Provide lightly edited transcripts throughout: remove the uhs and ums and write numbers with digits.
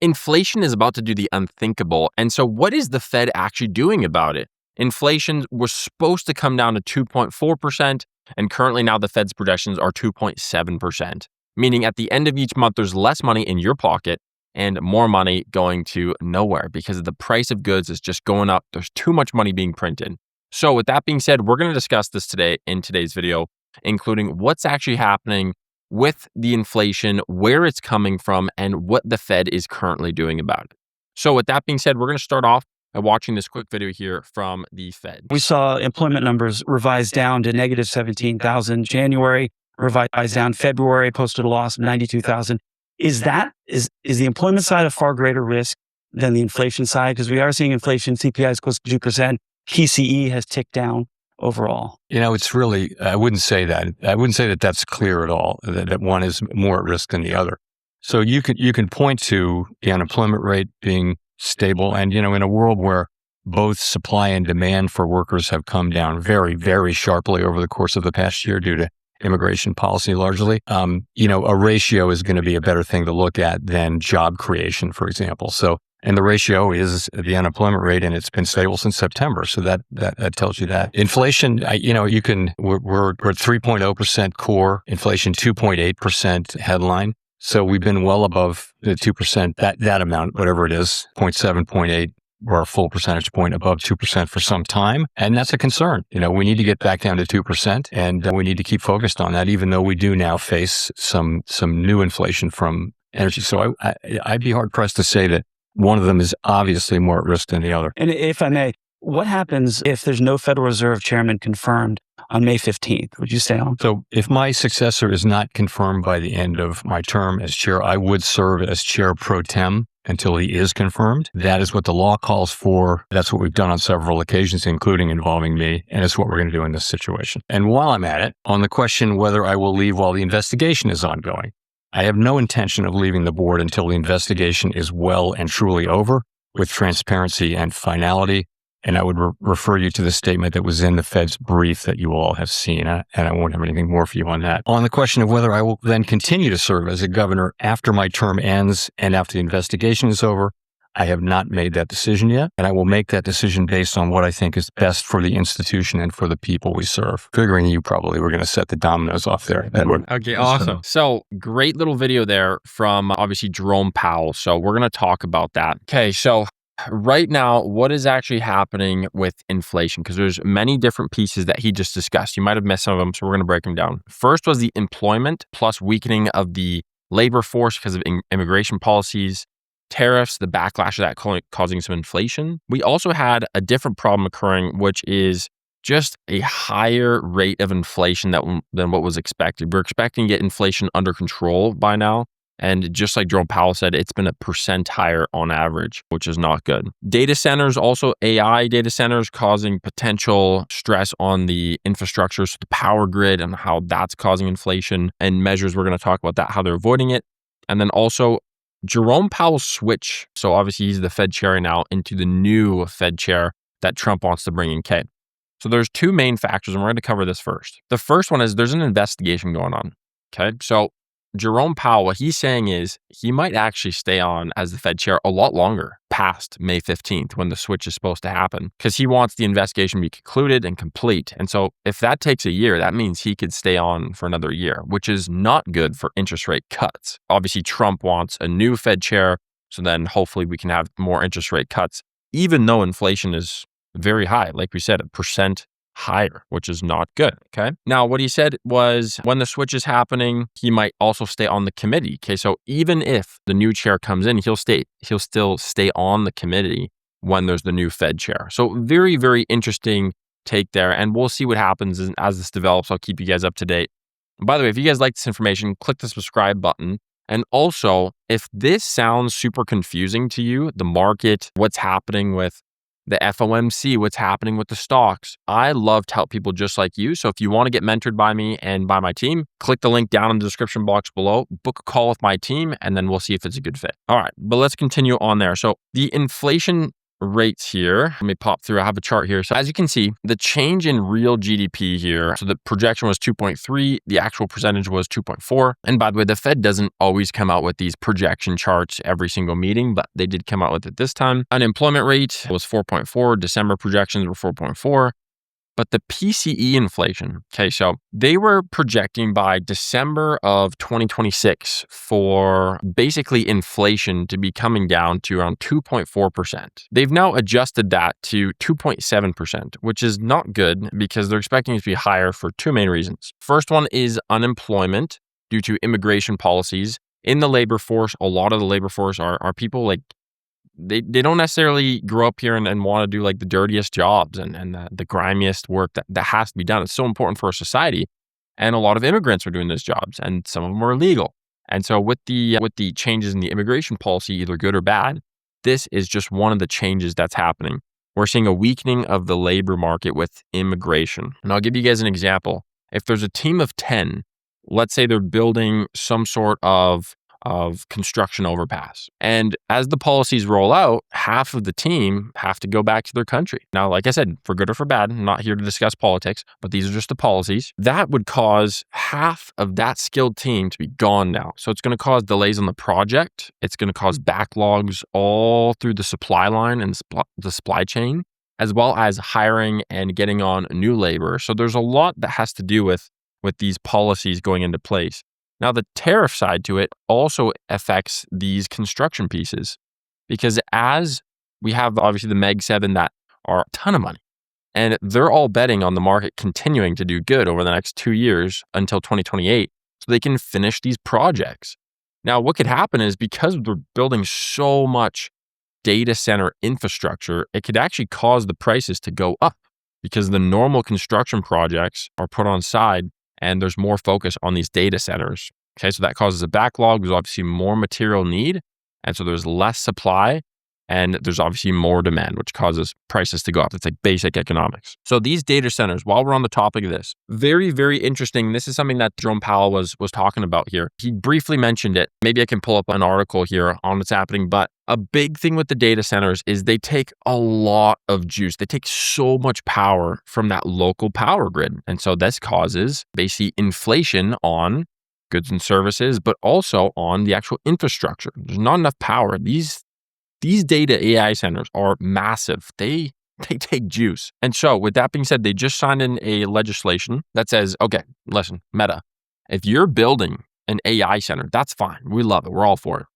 Inflation is about to do the unthinkable. And so what is the Fed actually doing about it? Inflation was supposed to come down to 2.4%, and currently now the Fed's projections are 2.7%, meaning at the end of each month, there's less money in your pocket and more money going to nowhere because the price of goods is just going up. There's too much money being printed. So with that being said, we're going to discuss this today in today's video, including what's actually happening with the inflation, where it's coming from, and what the Fed is currently doing about it. So with that being said, we're going to start off by watching this quick video here from the Fed. We saw employment numbers revised down to negative 17,000. January revised down. February posted a loss of 92,000. Is the employment side a far greater risk than the inflation side? Because we are seeing inflation, CPI is close to 2%. PCE has ticked down overall. It's really, I wouldn't say that. I wouldn't say that that's clear at all, that one is more at risk than the other. So you can point to the unemployment rate being stable. And, in a world where both supply and demand for workers have come down very, very sharply over the course of the past year due to immigration policy largely, a ratio is going to be a better thing to look at than job creation, for example. So, and the ratio is the unemployment rate, and it's been stable since September. So that tells you that. Inflation, we're at 3.0% core, inflation 2.8% headline. So we've been well above the 2%, that amount, whatever it is, 0.7, 0.8, or a full percentage point above 2% for some time. And that's a concern. We need to get back down to 2%, and we need to keep focused on that, even though we do now face some new inflation from energy. So I'd be hard pressed to say that one of them is obviously more at risk than the other. And if I may, what happens if there's no Federal Reserve chairman confirmed on May 15th? Would you stay on? So if my successor is not confirmed by the end of my term as chair, I would serve as chair pro tem until he is confirmed. That is what the law calls for. That's what we've done on several occasions, including involving me. And it's what we're going to do in this situation. And while I'm at it, on the question whether I will leave while the investigation is ongoing, I have no intention of leaving the board until the investigation is well and truly over with transparency and finality. And I would refer you to the statement that was in the Fed's brief that you all have seen, and I won't have anything more for you on that. On the question of whether I will then continue to serve as a governor after my term ends and after the investigation is over, I have not made that decision yet, and I will make that decision based on what I think is best for the institution and for the people we serve. Figuring you probably were going to set the dominoes off there, Edward. Okay, awesome. So great little video there from obviously Jerome Powell. So we're going to talk about that. Okay, so right now, what is actually happening with inflation? Because there's many different pieces that he just discussed. You might have missed some of them, so we're going to break them down. First was the employment plus weakening of the labor force because of immigration policies, tariffs, the backlash of that causing some inflation. We also had a different problem occurring, which is just a higher rate of inflation than what was expected. We're expecting to get inflation under control by now. And just like Jerome Powell said, it's been 1% higher on average, which is not good. Data centers, also AI data centers, causing potential stress on the infrastructure, so the power grid and how that's causing inflation, and measures, we're going to talk about that, how they're avoiding it. And then also Jerome Powell's switch. So obviously he's the Fed chair now into the new Fed chair that Trump wants to bring in. Okay. So there's two main factors, and we're going to cover this first. The first one is there's an investigation going on. Okay. So Jerome Powell, what he's saying is he might actually stay on as the Fed chair a lot longer past May 15th when the switch is supposed to happen, because he wants the investigation to be concluded and complete. And so if that takes a year, that means he could stay on for another year, which is not good for interest rate cuts. Obviously, Trump wants a new Fed chair, so then hopefully we can have more interest rate cuts, even though inflation is very high. Like we said, 1% higher, which is not good. Okay. Now, what he said was when the switch is happening, he might also stay on the committee. Okay. So even if the new chair comes in, he'll still stay on the committee when there's the new Fed chair. So very, very interesting take there. And we'll see what happens as this develops. I'll keep you guys up to date. And by the way, if you guys like this information, click the subscribe button. And also, if this sounds super confusing to you, the market, what's happening with the FOMC, what's happening with the stocks, I love to help people just like you. So if you want to get mentored by me and by my team, click the link down in the description box below, book a call with my team, and then we'll see if it's a good fit. All right, but let's continue on there. So the inflation rates here. Let me pop through. I have a chart here. So as you can see, the change in real GDP here. So the projection was 2.3. The actual percentage was 2.4. And by the way, the Fed doesn't always come out with these projection charts every single meeting, but they did come out with it this time. Unemployment rate was 4.4. December projections were 4.4. But the PCE inflation, okay, so they were projecting by December of 2026 for basically inflation to be coming down to around 2.4%. They've now adjusted that to 2.7%, which is not good because they're expecting it to be higher for two main reasons. First one is unemployment due to immigration policies. In the labor force, a lot of the labor force are people like they don't necessarily grow up here and want to do like the dirtiest jobs and the grimiest work that has to be done. It's so important for our society. And a lot of immigrants are doing those jobs and some of them are illegal. And so with the changes in the immigration policy, either good or bad, this is just one of the changes that's happening. We're seeing a weakening of the labor market with immigration. And I'll give you guys an example. If there's a team of 10, let's say they're building some sort of construction overpass. And as the policies roll out, half of the team have to go back to their country. Now, like I said, for good or for bad, I'm not here to discuss politics, but these are just the policies. That would cause half of that skilled team to be gone now. So it's going to cause delays on the project. It's going to cause backlogs all through the supply line and the supply chain, as well as hiring and getting on new labor. So there's a lot that has to do with these policies going into place. Now, the tariff side to it also affects these construction pieces because as we have obviously the Meg 7 that are a ton of money and they're all betting on the market continuing to do good over the next 2 years until 2028 so they can finish these projects. Now, what could happen is because they're building so much data center infrastructure, it could actually cause the prices to go up because the normal construction projects are put on side and there's more focus on these data centers. Okay, so that causes a backlog. There's obviously more material need. And so there's less supply and there's obviously more demand, which causes prices to go up. It's like basic economics. So these data centers, while we're on the topic of this, very, very interesting. This is something that Jerome Powell was talking about here. He briefly mentioned it. Maybe I can pull up an article here on what's happening, but a big thing with the data centers is they take a lot of juice. They take so much power from that local power grid. And so this causes basically inflation on goods and services, but also on the actual infrastructure. There's not enough power. These data AI centers are massive. They take juice. And so with that being said, they just signed in a legislation that says, okay, listen, Meta, if you're building an AI center, that's fine. We love it. We're all for it.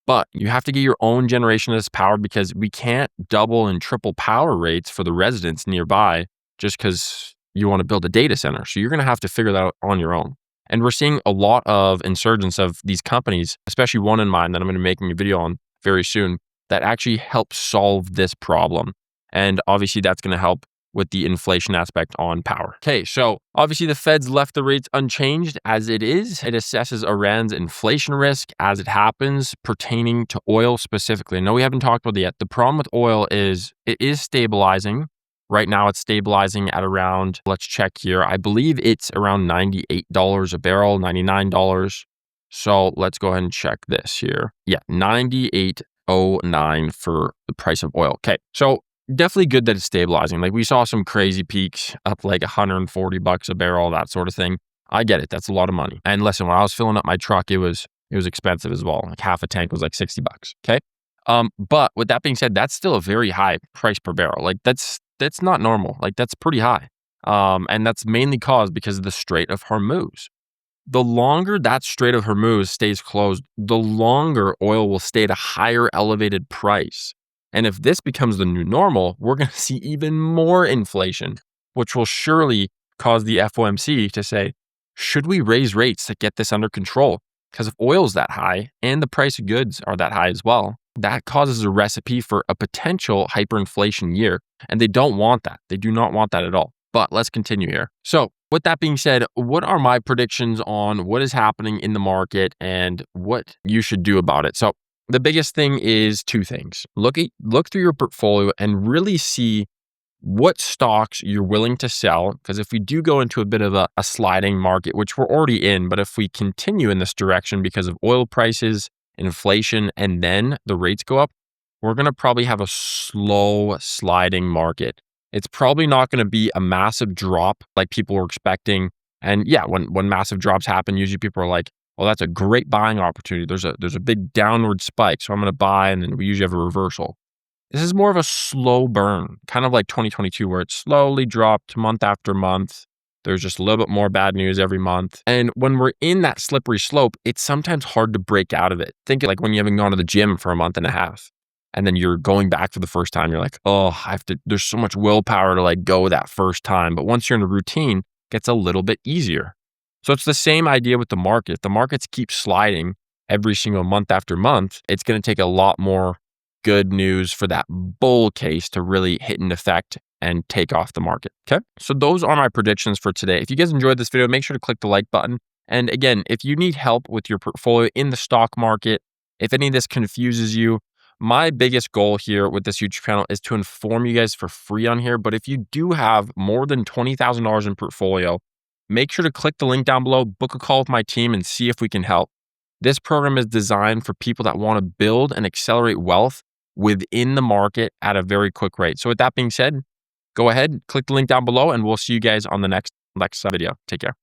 But you have to get your own generation of this power because we can't double and triple power rates for the residents nearby just because you want to build a data center. So you're going to have to figure that out on your own. And we're seeing a lot of insurgence of these companies, especially one in mind that I'm going to be making a video on very soon, that actually help solve this problem. And obviously that's going to help with the inflation aspect on power. Okay, so obviously the Fed's left the rates unchanged as it is. It assesses Iran's inflation risk as it happens pertaining to oil specifically. I know we haven't talked about it yet. The problem with oil is it is stabilizing. Right now it's stabilizing at around, let's check here. I believe it's around $98 a barrel, $99. So let's go ahead and check this here. Yeah, $98.09 for the price of oil. Okay, so definitely good that it's stabilizing. Like we saw some crazy peaks up like $140 a barrel, that sort of thing. I get it. That's a lot of money. And listen, when I was filling up my truck, it was expensive as well. Like half a tank was like $60. Okay. But with that being said, that's still a very high price per barrel. Like that's not normal. Like that's pretty high. And that's mainly caused because of the Strait of Hormuz. The longer that Strait of Hormuz stays closed, the longer oil will stay at a higher elevated price. And if this becomes the new normal, we're going to see even more inflation, which will surely cause the FOMC to say, should we raise rates to get this under control? Because if oil is that high and the price of goods are that high as well, that causes a recipe for a potential hyperinflation year. And they don't want that. They do not want that at all. But let's continue here. So with that being said, what are my predictions on what is happening in the market and what you should do about it? So the biggest thing is two things. Look through your portfolio and really see what stocks you're willing to sell. Because if we do go into a bit of a sliding market, which we're already in, but if we continue in this direction because of oil prices, inflation, and then the rates go up, we're going to probably have a slow sliding market. It's probably not going to be a massive drop like people were expecting. And yeah, when massive drops happen, usually people are like, well, that's a great buying opportunity. There's a big downward spike, so I'm going to buy, and then we usually have a reversal. This is more of a slow burn, kind of like 2022, where it slowly dropped month after month. There's just a little bit more bad news every month. And when we're in that slippery slope, it's sometimes hard to break out of it. Think of like when you haven't gone to the gym for a month and a half, and then you're going back for the first time. You're like, oh, there's so much willpower to like go that first time. But once you're in a routine, it gets a little bit easier. So it's the same idea with the market. The markets keep sliding every single month after month. It's going to take a lot more good news for that bull case to really hit an effect and take off the market. Okay. So those are my predictions for today. If you guys enjoyed this video, make sure to click the like button. And again, if you need help with your portfolio in the stock market, if any of this confuses you, my biggest goal here with this YouTube channel is to inform you guys for free on here. But if you do have more than $20,000 in portfolio, make sure to click the link down below, book a call with my team, and see if we can help. This program is designed for people that want to build and accelerate wealth within the market at a very quick rate. So with that being said, go ahead, click the link down below, and we'll see you guys on the next video. Take care.